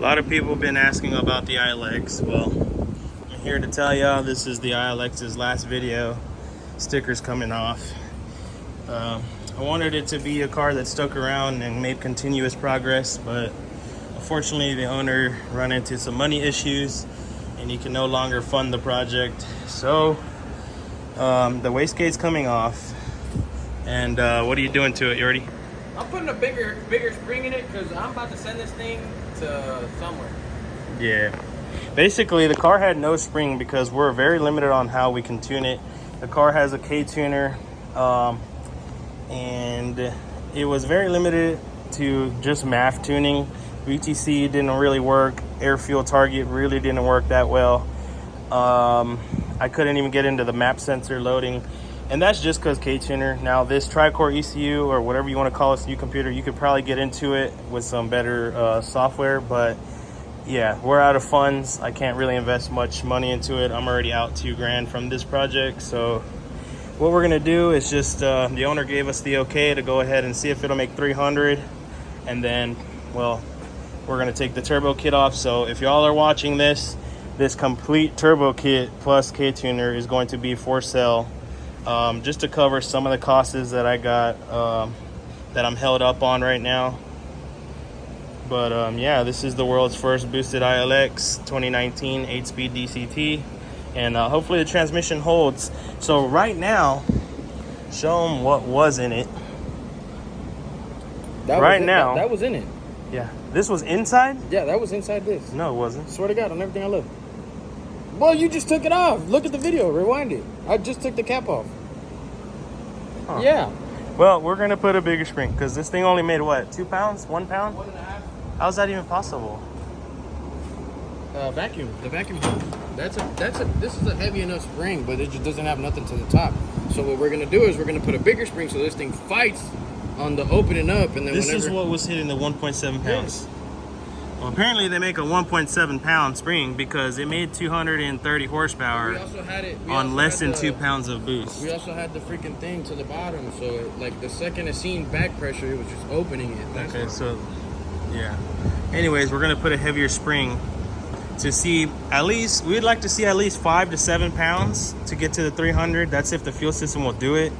A lot of people have been asking about the ILX. Well, I'm here to tell y'all this is the ILX's last video. Stickers coming off. I wanted it to be a car that stuck around and made continuous progress, but unfortunately the owner ran into some money issues and he can no longer fund the project. So the wastegate's coming off. And what are you doing to it, Yordi? I'm putting a bigger spring in it because I'm about to send this thing to somewhere. Yeah. Basically, the car had no spring because we're very limited on how we can tune it. The car has a K tuner, and it was very limited to just MAF tuning. VTC didn't really work. Air fuel target really didn't work that well. I couldn't even get into the map sensor loading. And that's just because K-Tuner. Now this tri-core ECU, or whatever you want to call it, ECU computer, you could probably get into it with some better software. But yeah, we're out of funds. I can't really invest much money into it. I'm already out $2,000 from this project. So what we're gonna do is just, the owner gave us the okay to go ahead and see if it'll make 300. And then, well, we're gonna take the turbo kit off. So if y'all are watching this complete turbo kit plus K-Tuner is going to be for sale. Just to cover some of the costs that I got, that I'm held up on right now. But yeah, this is the world's first boosted ILX 2019 8-speed DCT, and hopefully the transmission holds. So right now, show them what was in it. That was in it. Yeah, this was inside? Yeah, that was inside this. No, it wasn't. Swear to God on everything I love. Well, you just took it off. Look at the video. Rewind it. I just took the cap off. Huh. Yeah. Well, we're going to put a bigger spring because this thing only made what? 2 pounds? 1 pound? 1.5. How's that even possible? Vacuum. The vacuum hose. This is a heavy enough spring, but it just doesn't have nothing to the top. So what we're going to do is we're going to put a bigger spring so this thing fights on the opening up. And then this is what was hitting the 1.7 pounds. Yes. Well, apparently they make a 1.7 pound spring because it made 230 horsepower on less than 2 pounds of boost. We also had the freaking thing to the bottom, so like the second it seen back pressure, it was just opening it. Okay, so yeah. Anyways, we're gonna put a heavier spring to see at least. We'd like to see at least 5 to 7 pounds to get to the 300. That's if the fuel system will do it.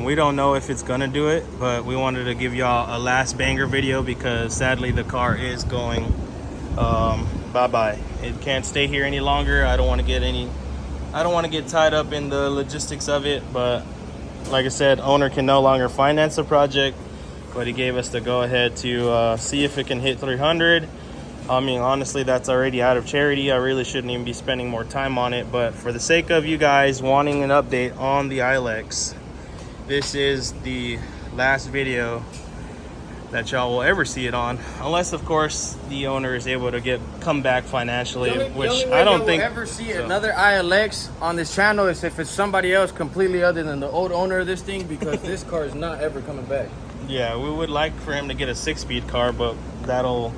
We don't know if it's gonna do it, but we wanted to give y'all a last banger video because sadly the car is going bye-bye. It can't stay here any longer. I don't want to get tied up in the logistics of it, but like I said, owner can no longer finance the project, but he gave us the go ahead to see if it can hit 300. I mean, honestly, that's already out of charity. I really shouldn't even be spending more time on it, but for the sake of you guys wanting an update on the ILX, this is the last video that y'all will ever see it on, unless of course the owner is able to come back financially, which I don't think we'll ever see another ILX on this channel is if it's somebody else completely other than the old owner of this thing, because this car is not ever coming back. Yeah, we would like for him to get a 6-speed car, but that'll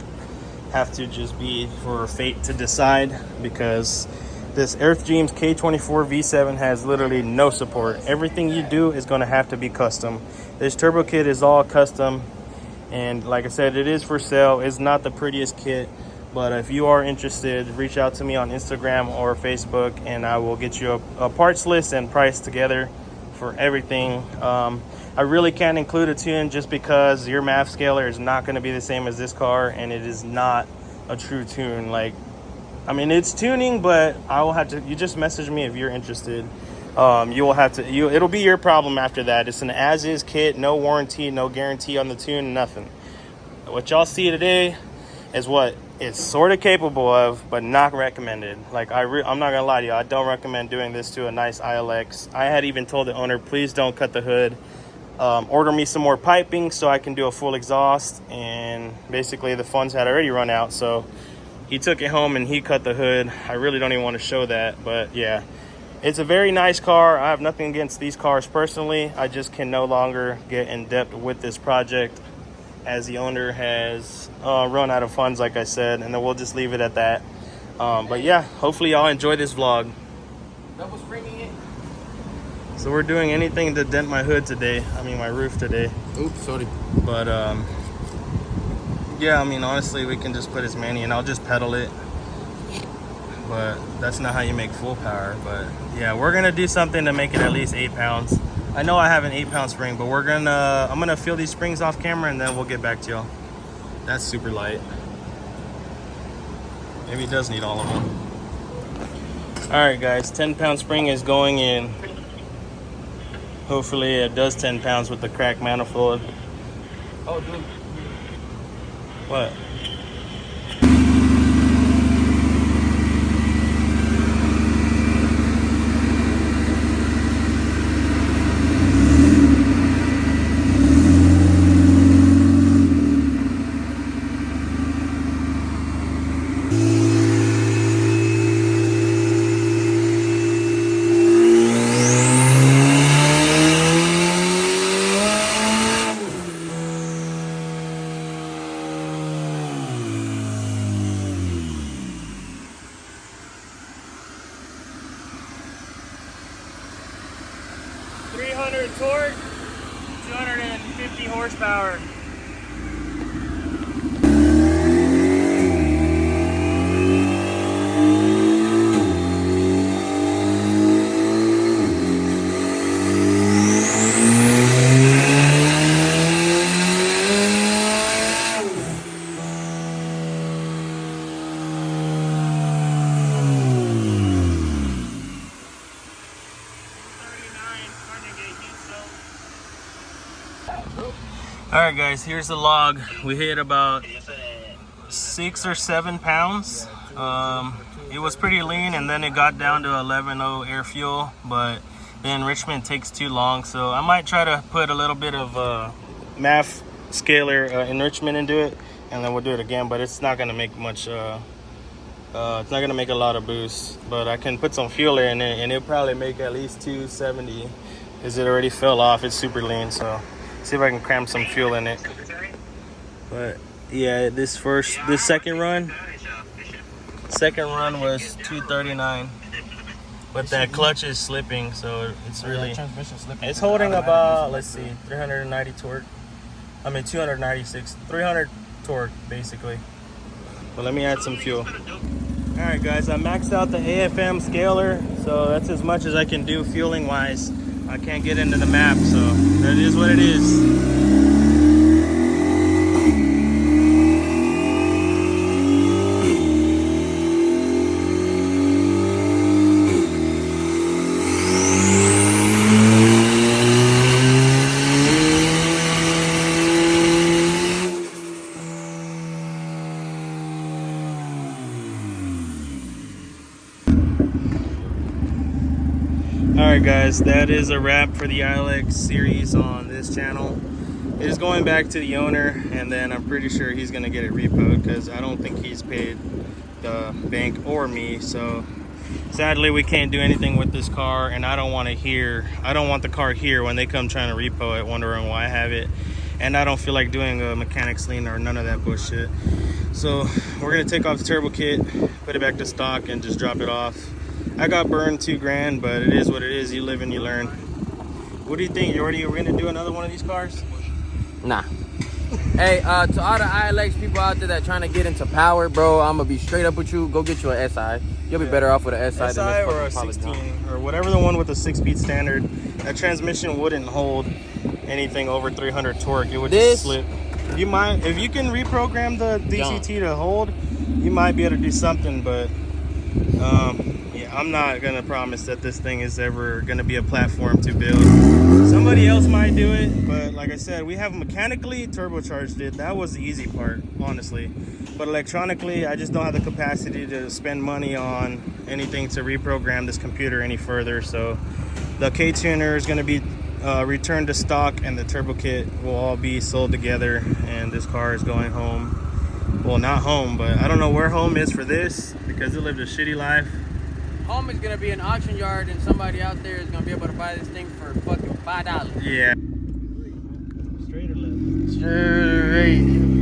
have to just be for fate to decide, because this Earth Dreams K24 V7 has literally no support. Everything you do is going to have to be custom. This turbo kit is all custom, and like I said, it is for sale. It's not the prettiest kit, but if you are interested, reach out to me on Instagram or Facebook, and I will get you a parts list and price together for everything. I really can't include a tune just because your MAF scaler is not going to be the same as this car, and it is not a true tune. Like, I mean, it's tuning, but I will have to, you just message me if you're interested. You will have to, it'll be your problem after that. It's an as-is kit, no warranty, no guarantee on the tune, nothing. What y'all see today is what it's sort of capable of, but not recommended. Like, I'm not gonna lie to you, I don't recommend doing this to a nice ILX. I had even told the owner, please don't cut the hood. Order me some more piping so I can do a full exhaust, and basically the funds had already run out, so he took it home and he cut the hood. I really don't even want to show that, but yeah, it's a very nice car. I have nothing against these cars personally. I just can no longer get in depth with this project as the owner has run out of funds, like I said, and then we'll just leave it at that. But yeah, hopefully y'all enjoy this vlog. Double springing it. So we're doing anything to dent my hood today. I mean my roof today. Oops, sorry. But Yeah, I mean, honestly, we can just put as many and I'll just pedal it. But that's not how you make full power. But yeah, we're gonna do something to make it at least 8 pounds. I know I have an 8-pound spring, but I'm gonna feel these springs off camera and then we'll get back to y'all. That's super light. Maybe it does need all of them. All right, guys, 10-pound spring is going in. Hopefully it does 10 pounds with the cracked manifold. Oh, dude. What? Torque, 250 horsepower. All right, guys, here's the log. We hit about 6 or 7 pounds. It was pretty lean, and then it got down to 11.0 air fuel, but the enrichment takes too long, so I might try to put a little bit of MAF scalar enrichment into it, and then we'll do it again, but it's not gonna make much, it's not gonna make a lot of boost, but I can put some fuel in it, and it'll probably make at least 270, because it already fell off. It's super lean, so see if I can cram some fuel in it. But yeah, this second run was 239, but that clutch is slipping, so it's really, it's holding about, let's see, 390 torque. I mean 296, 300 torque basically. But let me add some fuel. All right, guys, I maxed out the AFM scaler, so that's as much as I can do fueling wise. I can't get into the map, so that is what it is. Alright guys, that is a wrap for the ILX series on this channel. It is going back to the owner, and then I'm pretty sure he's going to get it repoed because I don't think he's paid the bank or me. So sadly we can't do anything with this car, and I don't want the car here when they come trying to repo it, wondering why I have it. And I don't feel like doing a mechanics lien or none of that bullshit. So we're going to take off the turbo kit, put it back to stock, and just drop it off. I got burned $2,000, but it is what it is. You live and you learn. What do you think, Jordy? Are we gonna do another one of these cars? Nah. Hey, to all the ILX people out there that trying to get into power, bro, I'm gonna be straight up with you. Go get you an SI. You'll be better off with an SI than this or a 16 or whatever, the one with the 6-speed standard. That transmission wouldn't hold anything over 300 torque. It would just slip. You might, if you can reprogram the DCT to hold, you might be able to do something, but yeah, I'm not gonna promise that this thing is ever gonna be a platform to build. Somebody else might do it, but like I said, we have mechanically turbocharged it. That was the easy part, honestly. But electronically, I just don't have the capacity to spend money on anything to reprogram this computer any further. So the K-tuner is gonna be returned to stock, and the turbo kit will all be sold together, and this car is going home. Well, not home, but I don't know where home is for this, because it lived a shitty life. Home is gonna be an auction yard, and somebody out there is gonna be able to buy this thing for fucking $5. Yeah. Straight or left? Straight.